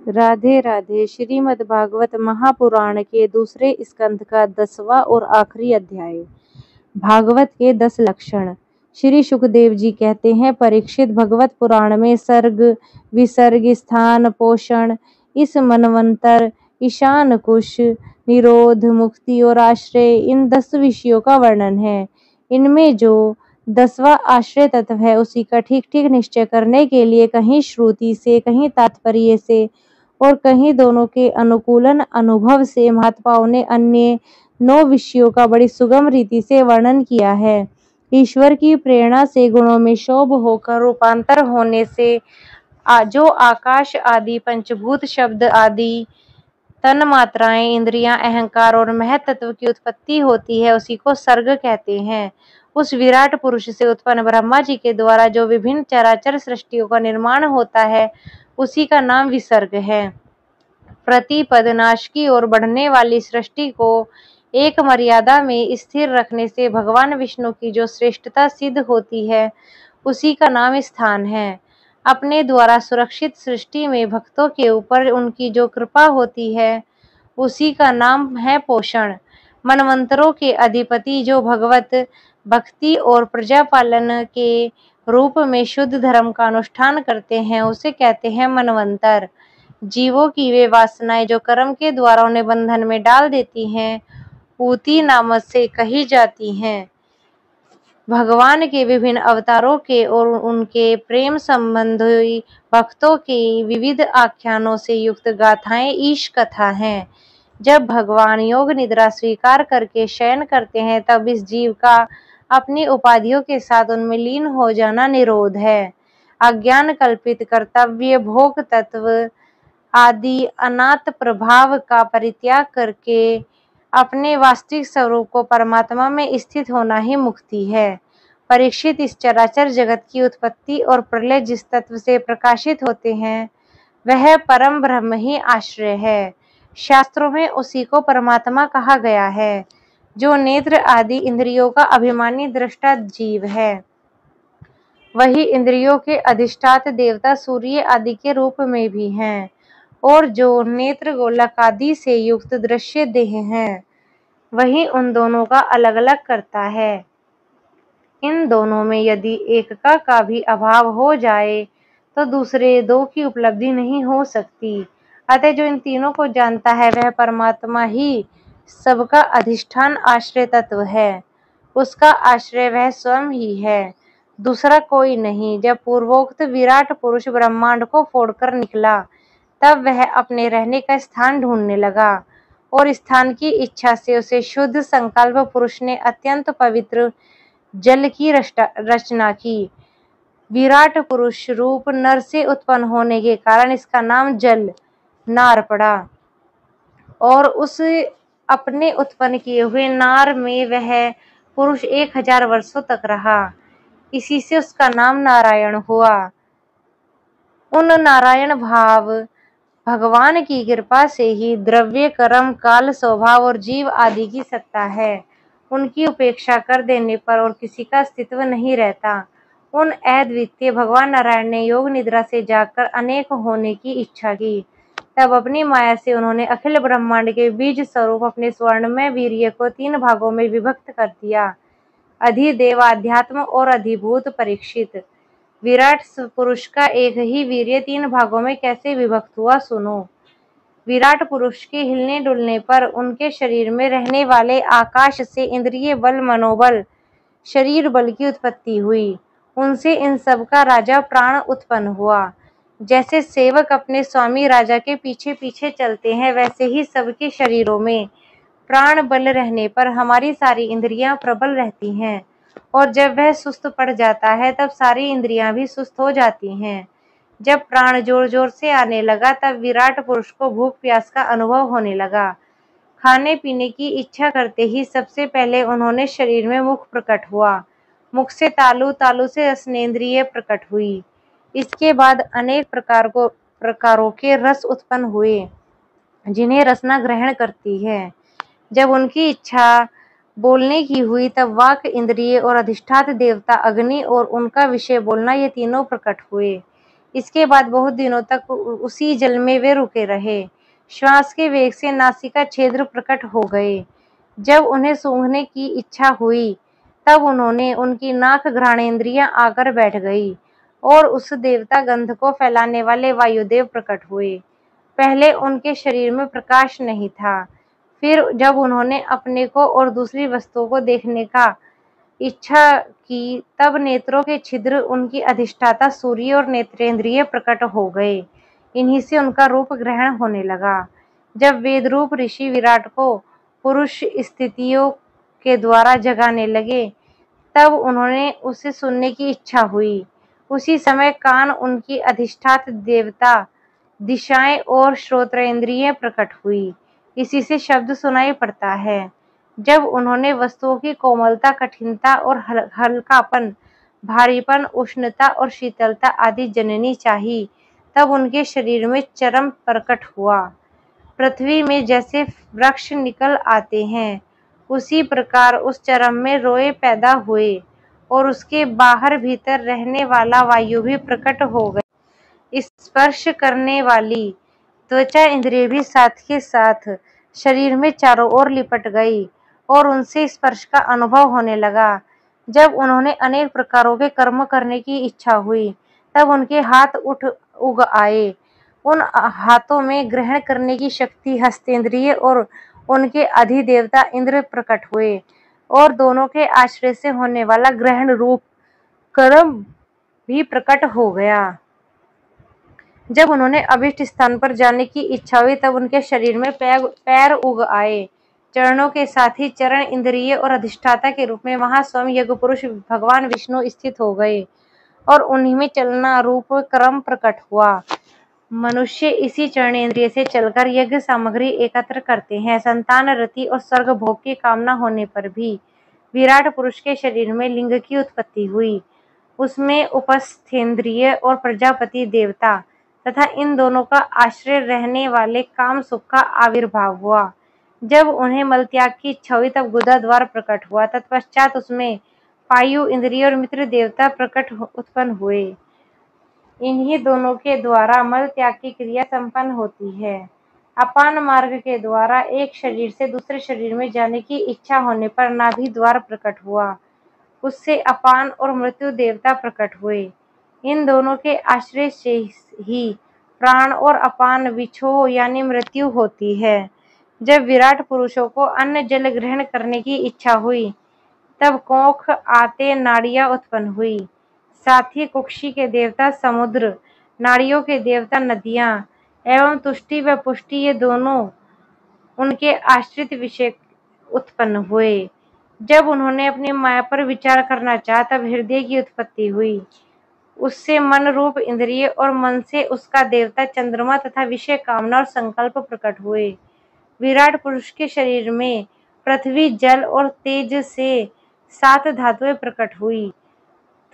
राधे राधे। श्रीमद् भागवत महापुराण के दूसरे स्कंध का 10वां और आखिरी अध्याय। भागवत के 10 लक्षण। श्री सुखदेव जी कहते हैं, परीक्षित, भगवत पुराण में सर्ग, विसर्ग, स्थान, पोषण, इस मनवंतर, ईशान कुश, निरोध, मुक्ति और आश्रय, इन 10 विषयों का वर्णन है। इनमें जो 10वां आश्रय तत्व है उसी का ठीक ठीक निश्चय करने के लिए कहीं श्रुति से, कहीं तात्पर्य से और कहीं दोनों के अनुकूलन अनुभव से महात्माओं ने अन्य 9 विषयों का बड़ी सुगम रीति से वर्णन किया है। ईश्वर की प्रेरणा से गुणों में शोभ होकर रूपांतर होने से जो आकाश आदि पंचभूत, शब्द आदि तन मात्राएं, इंद्रियां, अहंकार और महत्त्व की उत्पत्ति होती है, उसी को सर्ग कहते हैं। उस विराट पुरुष से उत्पन्न ब्रह्मा जी के द्वारा जो विभिन्न चराचर सृष्टियों का निर्माण होता है उसी का नाम विसर्ग है। प्रतिपद नाश की ओर बढ़ने वाली सृष्टि को एक मर्यादा में स्थिर रखने से भगवान विष्णु की जो श्रेष्ठता सिद्ध होती है उसी का नाम स्थान है। अपने द्वारा सुरक्षित सृष्टि में भक्तों के ऊपर उनकी जो कृपा होती है उसी का नाम है पोषण। मनवंतरों के अधिपति जो भगवत भक्ति और प्रजापालन के रूप में शुद्ध धर्म का अनुष्ठान करते हैं उसे कहते हैं मनवंतर। जीवों की वे वासनाएं जो कर्म के द्वारा उन्हें बंधन में डाल देती हैं पूती नाम से कही जाती हैं। भगवान के विभिन्न अवतारों के और उनके प्रेम संबंधी भक्तों के विविध आख्यानों से युक्त गाथाएं ईश कथा हैं। जब भगवान योग निद्रा स्वीकार करके शयन करते हैं तब इस जीव का अपनी उपाधियों के साथ उनमें लीन हो जाना निरोध है। अज्ञान कल्पित कर्तव्य, भोग तत्व आदि अनाथ प्रभाव का परित्याग करके अपने वास्तविक स्वरूप को परमात्मा में स्थित होना ही मुक्ति है। परीक्षित, इस चराचर जगत की उत्पत्ति और प्रलय जिस तत्व से प्रकाशित होते हैं वह परम ब्रह्म ही आश्रय है। शास्त्रों में उसी को परमात्मा कहा गया है जो नेत्र आदि इंद्रियों का अभिमानी दृष्टा जीव है। वही इंद्रियों के अधिष्ठात देवता सूर्य आदि के रूप में भी हैं और जो नेत्र, गोलक आदि से युक्त दृश्य देह हैं वही उन दोनों का अलग अलग करता है। इन दोनों में यदि एक का भी अभाव हो जाए तो दूसरे 2 की उपलब्धि नहीं हो सकती। अतः जो इन तीनों को जानता है वह परमात्मा ही सबका अधिष्ठान आश्रय तत्व है। उसका आश्रय वह स्वयं ही है, दूसरा कोई नहीं। जब पूर्वोक्त विराट पुरुष ब्रह्मांड को फोड़कर निकला तब वह अपने रहने का स्थान ढूंढने लगा और स्थान की इच्छा से उसे शुद्ध संकल्प पुरुष ने अत्यंत पवित्र जल की रचना की। विराट पुरुष रूप नर से उत्पन्न होने के कारण इसका नाम जल नार पड़ा और उस अपने उत्पन्न किए हुए नार में वह पुरुष 1000 वर्षों तक रहा। इसी से उसका नाम नारायण हुआ। उन नारायण भाव भगवान की कृपा से ही द्रव्य, कर्म, काल, स्वभाव और जीव आदि की सत्ता है। उनकी उपेक्षा कर देने पर और किसी का अस्तित्व नहीं रहता। उन अद्वितीय भगवान नारायण ने योग निद्रा से जागकर अनेक होने की इच्छा की। तब अपनी माया से उन्होंने अखिल ब्रह्मांड के बीज स्वरूप अपने स्वर्णमय वीर्य को 3 भागों में विभक्त कर दिया। अधिदेव, अध्यात्म और अधिभूत। परीक्षित, विराट पुरुष का एक ही वीर्य 3 भागों में कैसे विभक्त हुआ सुनो। विराट पुरुष के हिलने डुलने पर उनके शरीर में रहने वाले आकाश से इंद्रिय बल, मनोबल, शरीर बल की उत्पत्ति हुई। उनसे इन सब का राजा प्राण उत्पन्न हुआ। जैसे सेवक अपने स्वामी राजा के पीछे पीछे चलते हैं वैसे ही सबके शरीरों में प्राण बल रहने पर हमारी सारी इंद्रियां प्रबल रहती हैं और जब वह सुस्त पड़ जाता है तब सारी इंद्रियां भी सुस्त हो जाती हैं। जब प्राण जोर जोर से आने लगा तब विराट पुरुष को भूख प्यास का अनुभव होने लगा। खाने पीने की इच्छा करते ही सबसे पहले उन्होंने शरीर में मुख प्रकट हुआ। मुख से तालु, तालु से रसनेंद्रिय प्रकट हुई। इसके बाद अनेक प्रकारों के रस उत्पन्न हुए जिन्हें रसना ग्रहण करती है। जब उनकी इच्छा बोलने की हुई तब वाक इंद्रिय और अधिष्ठात देवता अग्नि और उनका विषय बोलना ये तीनों प्रकट हुए। इसके बाद बहुत दिनों तक उसी जल में वे रुके रहे। श्वास के वेग से नासिका छिद्र प्रकट हो गए। जब उन्हें सूंघने की इच्छा हुई तब उन्होंने उनकी नाक घ्राणेंद्रियां आकर बैठ गई और उस देवता गंध को फैलाने वाले वायुदेव प्रकट हुए। पहले उनके शरीर में प्रकाश नहीं था। फिर जब उन्होंने अपने को और दूसरी वस्तुओं को देखने का इच्छा की तब नेत्रों के छिद्र उनकी अधिष्ठाता सूर्य और नेत्रेंद्रिय प्रकट हो गए। इन्हीं से उनका रूप ग्रहण होने लगा। जब वेद रूप ऋषि विराट को पुरुष स्थितियों के द्वारा जगाने लगे तब उन्होंने उसे सुनने की इच्छा हुई। उसी समय कान उनकी अधिष्ठात देवता, दिशाएं और श्रोत्रेंद्रिय प्रकट हुई। इसी से शब्द सुनाई पड़ता है। जब उन्होंने वस्तुओं की कोमलता, कठिनता और हल्कापन, भारीपन, उष्णता और शीतलता आदि जननी चाही तब उनके शरीर में चरम प्रकट हुआ। पृथ्वी में जैसे वृक्ष निकल आते हैं उसी प्रकार उस चरम में रोए पैदा हुए और उसके बाहर भीतर रहने वाला वायु भी प्रकट हो गए। स्पर्श करने वाली त्वचा इंद्रिय भी साथ के साथ शरीर में चारों ओर लिपट गई और उनसे स्पर्श का अनुभव होने लगा। जब उन्होंने अनेक प्रकारों के कर्म करने की इच्छा हुई तब उनके हाथ उग आए। उन हाथों में ग्रहण करने की शक्ति हस्तेंद्रिय और उनके अधिदेवता इंद्र प्रकट हुए और दोनों के आश्रय से होने वाला ग्रहण रूप कर्म भी प्रकट हो गया। जब उन्होंने अभीष्ट स्थान पर जाने की इच्छा हुई तब उनके शरीर में पैर उग आए। चरणों के साथ ही चरण इंद्रिय और अधिष्ठाता के रूप में वहां स्वयं यज्ञ पुरुष भगवान विष्णु स्थित हो गए और उन्हीं में चलना रूप क्रम प्रकट हुआ। मनुष्य इसी चरणेंद्रिय से चलकर यज्ञ सामग्री एकत्र करते हैं। संतान, रति और स्वर्ग भोग की कामना होने पर भी विराट पुरुष के शरीर में लिंग की उत्पत्ति हुई। उसमें उपस्थेंद्रिय और प्रजापति देवता तथा इन दोनों का आश्रय रहने वाले काम सुख का आविर्भाव हुआ। जब उन्हें मलत्याग की इच्छा हुई तब गुदा द्वार प्रकट हुआ। तत्पश्चात उसमें पायु, इंद्रिय और मित्र देवता प्रकट उत्पन्न हुए। इन्हीं दोनों के द्वारा मल त्याग की क्रिया संपन्न होती है। अपान मार्ग के द्वारा एक शरीर से दूसरे शरीर में जाने की इच्छा होने पर नाभि द्वार प्रकट हुआ। उससे अपान और मृत्यु देवता प्रकट हुए। इन दोनों के आश्रय से ही प्राण और अपान विछोह यानी मृत्यु होती है। जब विराट पुरुषों को अन्न जल ग्रहण करने की इच्छा हुई तब कोख आते नाड़ियां उत्पन्न हुई। साथ ही कुक्षी के देवता समुद्र, नाड़ियों के देवता नदियां एवं तुष्टि व पुष्टि ये दोनों उनके आश्रित विषय उत्पन्न हुए। जब उन्होंने अपनी माया पर विचार करना चाहा तब हृदय की उत्पत्ति हुई। उससे मन रूप इंद्रिय और मन से उसका देवता चंद्रमा तथा विषय कामना और संकल्प प्रकट हुए। विराट पुरुष के शरीर में पृथ्वी, जल और तेज से 7 धातुएं प्रकट हुई।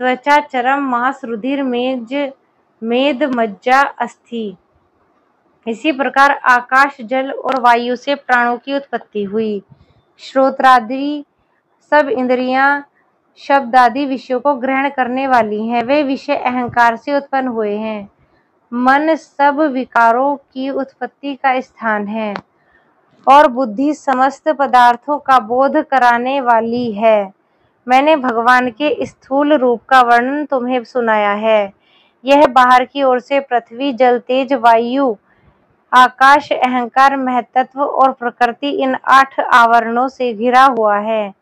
त्वचा, चर्म, मांस, रुधिर, मेद, मज्जा, अस्थि। इसी प्रकार आकाश, जल और वायु से प्राणों की उत्पत्ति हुई। श्रोत्रादि सब इंद्रियां शब्द आदि विषयों को ग्रहण करने वाली हैं। वे विषय अहंकार से उत्पन्न हुए हैं। मन सब विकारों की उत्पत्ति का स्थान है और बुद्धि समस्त पदार्थों का बोध कराने वाली है। मैंने भगवान के स्थूल रूप का वर्णन तुम्हें सुनाया है। यह बाहर की ओर से पृथ्वी, जल, तेज, वायु, आकाश, अहंकार, महत्त्व और प्रकृति इन 8 आवरणों से घिरा हुआ है।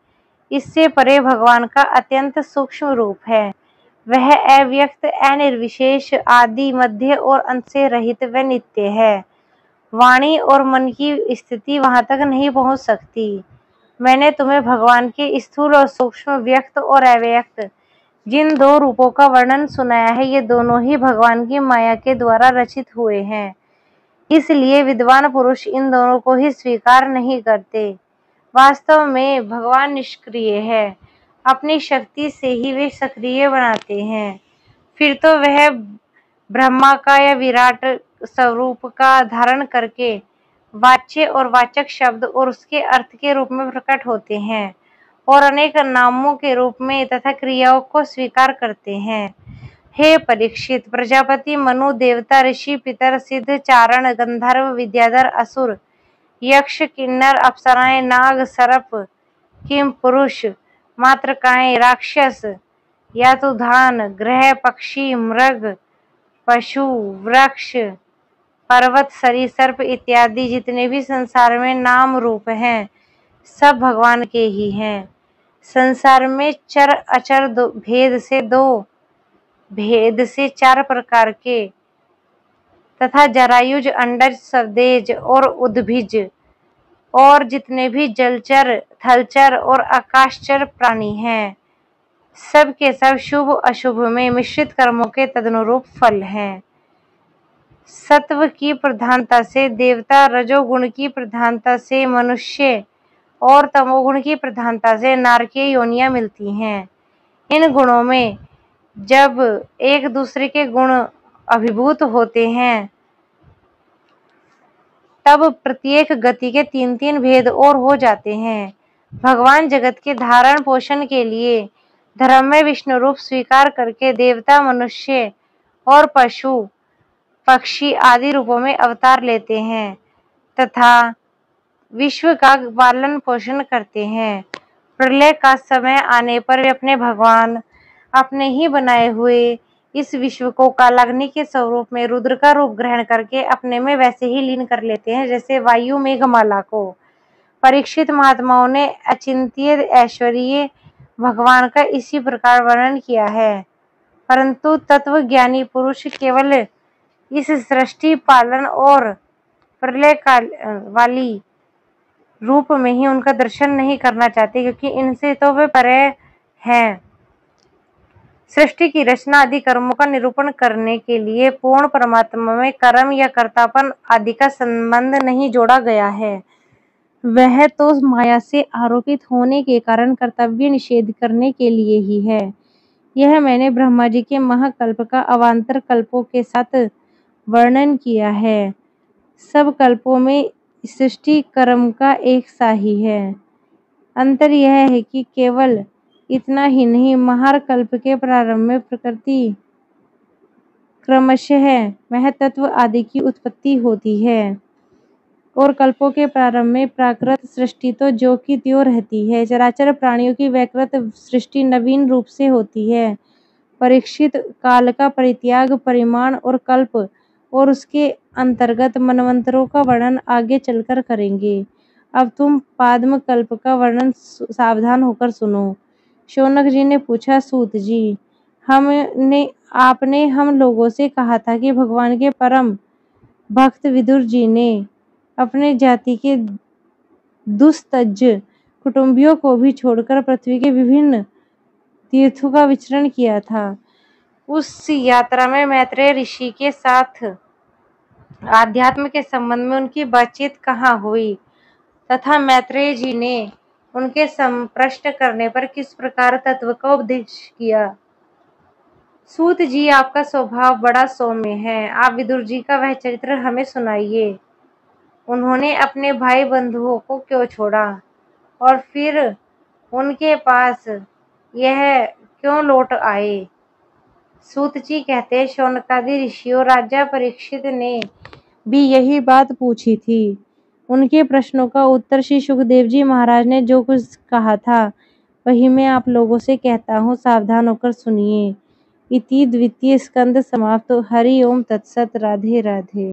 इससे परे भगवान का अत्यंत सूक्ष्म रूप है। वह अव्यक्त, अनिर्विशेष, आदि, मध्य और अंत से रहित व नित्य है। वाणी और मन की स्थिति वहां तक नहीं पहुंच सकती। मैंने तुम्हें भगवान के स्थूल और सूक्ष्म, व्यक्त और अव्यक्त जिन 2 रूपों का वर्णन सुनाया है, ये दोनों ही भगवान की माया के द्वारा रचित हुए हैं। इसलिए विद्वान पुरुष इन दोनों को ही स्वीकार नहीं करते। वास्तव में भगवान निष्क्रिय है। अपनी शक्ति से ही वे सक्रिय बनाते हैं। फिर तो वह ब्रह्मा का या विराट स्वरूप का धारण करके वाच्य और वाचक शब्द और उसके अर्थ के रूप में प्रकट होते हैं और अनेक नामों के रूप में तथा क्रियाओं को स्वीकार करते हैं। हे परीक्षित, प्रजापति, मनु, देवता, ऋषि, पितर, सिद्ध, चारण, गंधर्व, विद्याधर, असुर, यक्ष, किन्नर, अप्सराएं, नाग, सर्प, किम पुरुष, मातृकाएं, राक्षस, यातुधान, ग्रह, पक्षी, मृग, पशु, वृक्ष, पर्वत, सरीसर्प इत्यादि जितने भी संसार में नाम रूप हैं, सब भगवान के ही हैं। संसार में चर अचर भेद से 4 प्रकार के तथा जरायुज, अंडज, स्वदेज और उद्भिज और जितने भी जलचर, थलचर और आकाशचर प्राणी हैं, सब के सब शुभ अशुभ में मिश्रित कर्मों के तदनुरूप फल हैं। सत्व की प्रधानता से देवता, रजोगुण की प्रधानता से मनुष्य और तमोगुण की प्रधानता से नारकीय योनियां मिलती हैं। इन गुणों में जब एक दूसरे के गुण अभिभूत होते हैं तब प्रत्येक गति के 3-3 भेद और हो जाते हैं। भगवान जगत के धारण पोषण के लिए धर्म में विष्णु रूप स्वीकार करके देवता, मनुष्य और पशु पक्षी आदि रूपों में अवतार लेते हैं तथा विश्व का पालन पोषण करते हैं। प्रलय का समय आने पर वे अपने भगवान, अपने ही बनाए हुए इस विश्व को कालाग्नि के स्वरूप में रुद्र का रूप ग्रहण करके अपने में वैसे ही लीन कर लेते हैं जैसे वायु मेघमाला को। परीक्षित महात्माओं ने अचिंत्य ऐश्वर्य भगवान का इसी प्रकार वर्णन किया है, परंतु तत्वज्ञानी पुरुष केवल इस सृष्टि पालन और प्रलय काल वाली रूप में ही उनका दर्शन नहीं करना चाहते, क्योंकि इनसे तो वे परे हैं। सृष्टि की रचना आदि कर्मों का निरूपण करने के लिए पूर्ण परमात्मा में कर्म या कर्तापन आदि का संबंध नहीं जोड़ा गया है। वह तो माया से आरोपित होने के कारण कर्तव्य निषेध करने के लिए ही है। यह मैंने ब्रह्मा जी के महाकल्प का अवान्तर कल्पों के साथ वर्णन किया है। सब कल्पों में सृष्टि कर्म का एक सा ही है। अंतर यह है कि केवल इतना ही नहीं, महार कल्प के प्रारंभ में प्रकृति क्रमशः महतत्व आदि की उत्पत्ति होती है और कल्पों के प्रारंभ में प्राकृत सृष्टि तो ज्यों की त्यों रहती है। चराचर प्राणियों की वैकृत सृष्टि नवीन रूप से होती है। परीक्षित, काल का परित्याग, परिमाण और कल्प और उसके अंतर्गत मनवंतरों का वर्णन आगे चलकर करेंगे। अब तुम पाद्म कल्प का वर्णन सावधान होकर सुनो। शौनक जी ने पूछा, सूत जी, आपने हम लोगों से कहा था कि भगवान के परम भक्त विदुर जी ने अपने जाति के दुस्तज कुटुंबियों को भी छोड़कर पृथ्वी के विभिन्न तीर्थों का विचरण किया था। उस यात्रा में मैत्रेय ऋषि के साथ आध्यात्म के संबंध में उनकी बातचीत कहाँ हुई तथा मैत्रेय जी ने उनके प्रश्न करने पर किस प्रकार तत्व का उपदेश किया। सूत जी, आपका स्वभाव बड़ा सौम्य है। आप विदुर जी का वह चरित्र हमें सुनाइए। उन्होंने अपने भाई बंधुओं को क्यों छोड़ा और फिर उनके पास यह क्यों लौट आए। सूत जी कहते, शौनकादि ऋषियों, राजा परीक्षित ने भी यही बात पूछी थी। उनके प्रश्नों का उत्तर श्री सुखदेव जी महाराज ने जो कुछ कहा था वही मैं आप लोगों से कहता हूँ, सावधान होकर सुनिए। इति द्वितीय स्कंद समाप्त। हरि ओम तत्सत। राधे राधे।